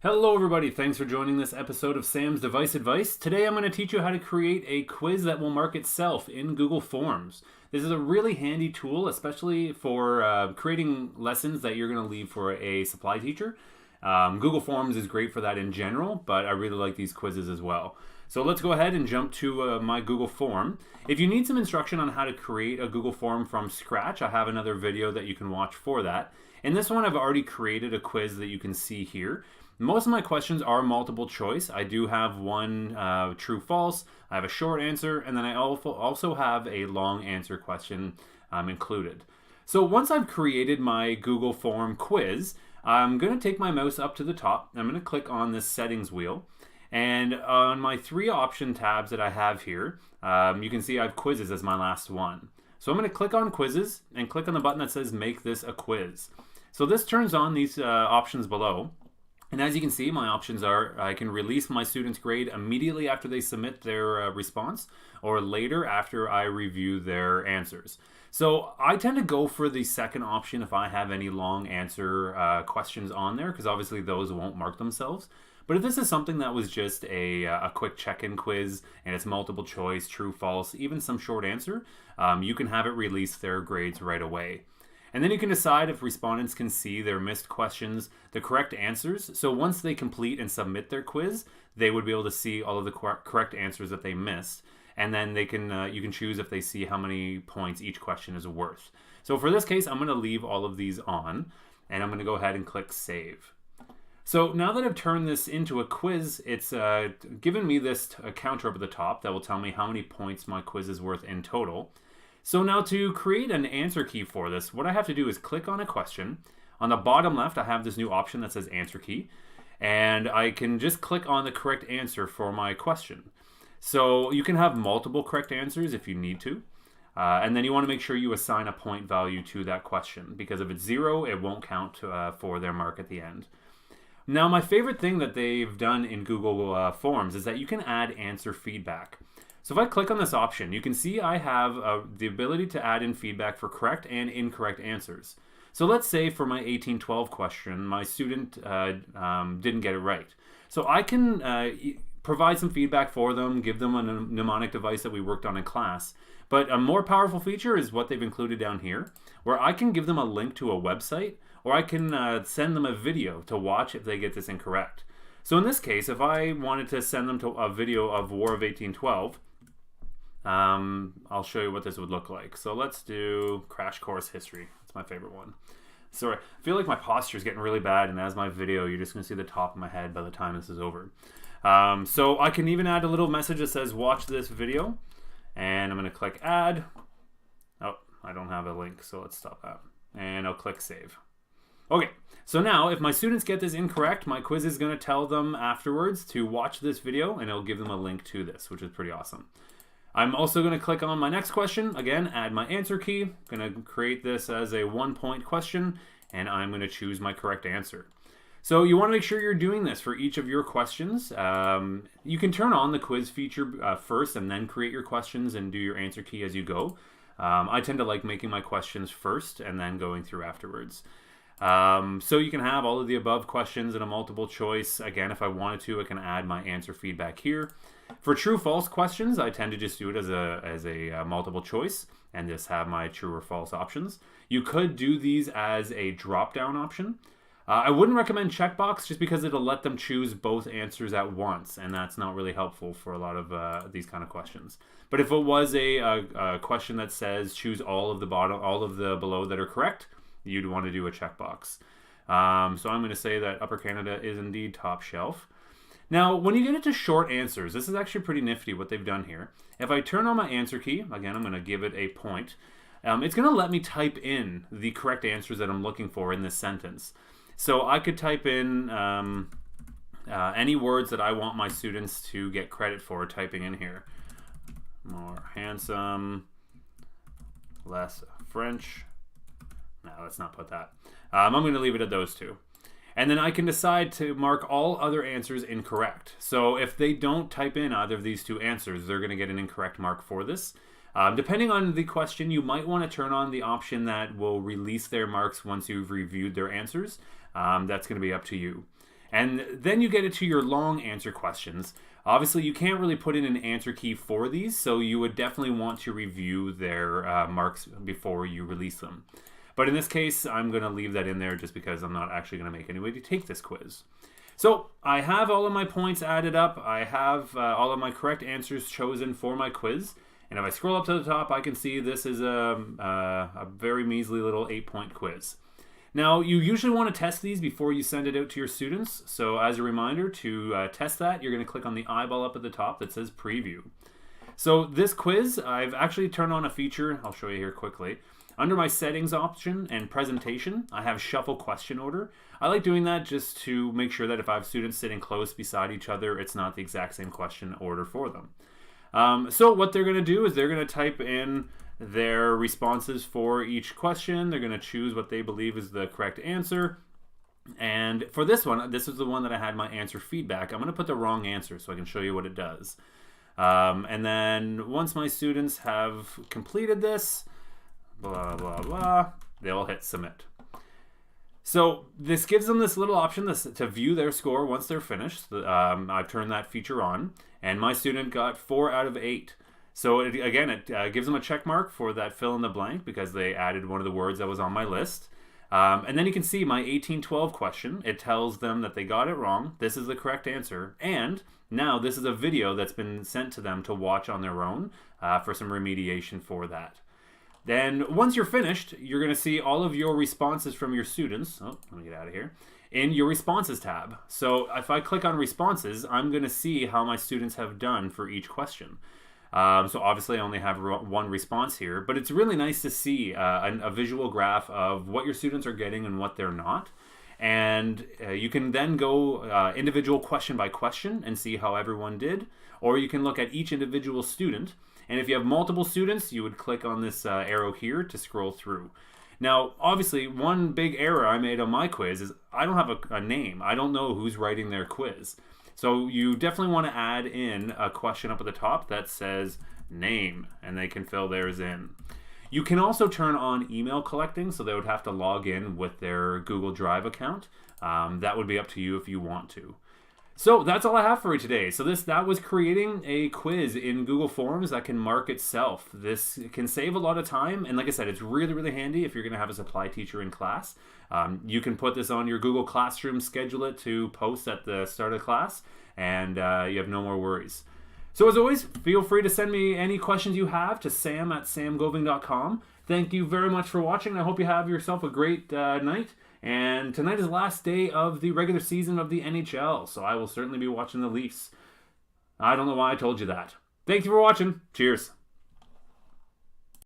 Hello everybody, thanks for joining this episode of Sam's Device Advice. Today I'm going to teach you how to create a quiz that will mark itself in Google Forms. This is a really handy tool, especially for creating lessons that you're going to leave for a supply teacher. Google Forms is great for that in general, but I really like these quizzes as well. So let's go ahead and jump to my Google form. If you need some instruction on how to create a Google form from scratch, I have another video that you can watch for that. In this one, I've already created a quiz that you can see here. Most of my questions are multiple choice. I do have one true false, I have a short answer, and then I also have a long answer question included. So once I've created my Google form quiz, I'm going to take my mouse up to the top. I'm going to click on this settings wheel. And on my three option tabs that I have here, you can see I have quizzes as my last one. So I'm going to click on quizzes and click on the button that says make this a quiz. So this turns on these options below. And as you can see, my options are I can release my student's grade immediately after they submit their response or later after I review their answers. So I tend to go for the second option if I have any long answer questions on there, because obviously those won't mark themselves. But if this is something that was just a quick check-in quiz and it's multiple choice, true, false, even some short answer, you can have it release their grades right away. And then you can decide if respondents can see their missed questions, the correct answers. So once they complete and submit their quiz, they would be able to see all of the correct answers that they missed. And then they can you can choose if they see how many points each question is worth. So for this case, I'm going to leave all of these on, and I'm going to go ahead and click Save. So now that I've turned this into a quiz, it's given me this counter up at the top that will tell me how many points my quiz is worth in total. So now to create an answer key for this, what I have to do is click on a question. On the bottom left, I have this new option that says answer key, and I can just click on the correct answer for my question. So you can have multiple correct answers if you need to. And then you want to make sure you assign a point value to that question, because if it's 0, it won't count for their mark at the end. Now, my favorite thing that they've done in Google Forms is that you can add answer feedback. So if I click on this option, you can see I have the ability to add in feedback for correct and incorrect answers. So let's say for my 1812 question, my student didn't get it right. So I can provide some feedback for them, give them a mnemonic device that we worked on in class. But a more powerful feature is what they've included down here, where I can give them a link to a website, or I can send them a video to watch if they get this incorrect. So in this case, if I wanted to send them to a video of War of 1812, I'll show you what this would look like. So let's do Crash Course History. That's my favorite one. Sorry, I feel like my posture is getting really bad, and as my video, you're just going to see the top of my head by the time this is over. So I can even add a little message that says watch this video, and I'm going to click add. Oh, I don't have a link, so let's stop that. And I'll click save. Okay, so now if my students get this incorrect, my quiz is going to tell them afterwards to watch this video, and it'll give them a link to this, which is pretty awesome. I'm also going to click on my next question. Again, add my answer key. I'm going to create this as a 1-point question, and I'm going to choose my correct answer. So you want to make sure you're doing this for each of your questions. You can turn on the quiz feature first and then create your questions and do your answer key as you go. I tend to like making my questions first and then going through afterwards. So you can have all of the above questions in a multiple choice. Again, if I wanted to, I can add my answer feedback here. For true-false questions, I tend to just do it as a multiple choice and just have my true or false options. You could do these as a drop-down option. I wouldn't recommend checkbox just because it'll let them choose both answers at once, and that's not really helpful for a lot of these kind of questions. But if it was a question that says choose all of the below that are correct, you'd want to do a checkbox. So I'm going to say that Upper Canada is indeed top shelf. Now, when you get into short answers, this is actually pretty nifty what they've done here. If I turn on my answer key, again, I'm going to give it a point. It's going to let me type in the correct answers that I'm looking for in this sentence. So I could type in any words that I want my students to get credit for typing in here. More handsome, less French. No, let's not put that. I'm going to leave it at those two. And then I can decide to mark all other answers incorrect. So if they don't type in either of these two answers, they're going to get an incorrect mark for this. Depending on the question, you might want to turn on the option that will release their marks once you've reviewed their answers. That's going to be up to you. And then you get into your long answer questions. Obviously, you can't really put in an answer key for these, so you would definitely want to review their marks before you release them. But in this case, I'm going to leave that in there just because I'm not actually going to make anybody take this quiz. So I have all of my points added up. I have all of my correct answers chosen for my quiz. And if I scroll up to the top, I can see this is a very measly little 8-point quiz. Now, you usually want to test these before you send it out to your students. So as a reminder, to test that, you're going to click on the eyeball up at the top that says Preview. So this quiz, I've actually turned on a feature. I'll show you here quickly. Under my settings option and presentation, I have shuffle question order. I like doing that just to make sure that if I have students sitting close beside each other, it's not the exact same question order for them. So what they're going to do is they're going to type in their responses for each question. They're going to choose what they believe is the correct answer. And for this one, this is the one that I had my answer feedback. I'm going to put the wrong answer so I can show you what it does. And then once my students have completed this, blah, blah, blah, they'll hit submit. So this gives them this little option to view their score once they're finished. I've turned that feature on, and my student got 4 out of 8. So it gives them a check mark for that fill in the blank because they added one of the words that was on my list. And then you can see my 1812 question. It tells them that they got it wrong. This is the correct answer. And now this is a video that's been sent to them to watch on their own for some remediation for that. Then once you're finished, you're going to see all of your responses from your students. Oh, let me get out of here. In your responses tab. So if I click on responses, I'm going to see how my students have done for each question. So obviously I only have one response here, but it's really nice to see a visual graph of what your students are getting and what they're not. And you can then go individual question by question and see how everyone did, or you can look at each individual student. And if you have multiple students, you would click on this arrow here to scroll through. Now, obviously, one big error I made on my quiz is I don't have a name. I don't know who's writing their quiz. So you definitely want to add in a question up at the top that says name, and they can fill theirs in. You can also turn on email collecting, so they would have to log in with their Google Drive account. That would be up to you if you want to. So that's all I have for you today. So that was creating a quiz in Google Forms that can mark itself. This can save a lot of time, and like I said, it's really, really handy if you're going to have a supply teacher in class. You can put this on your Google Classroom, schedule it to post at the start of class, and you have no more worries. So as always, feel free to send me any questions you have to sam@samgoving.com. Thank you very much for watching. I hope you have yourself a great night. And tonight is the last day of the regular season of the NHL, so I will certainly be watching the Leafs. I don't know why I told you that. Thank you for watching. Cheers.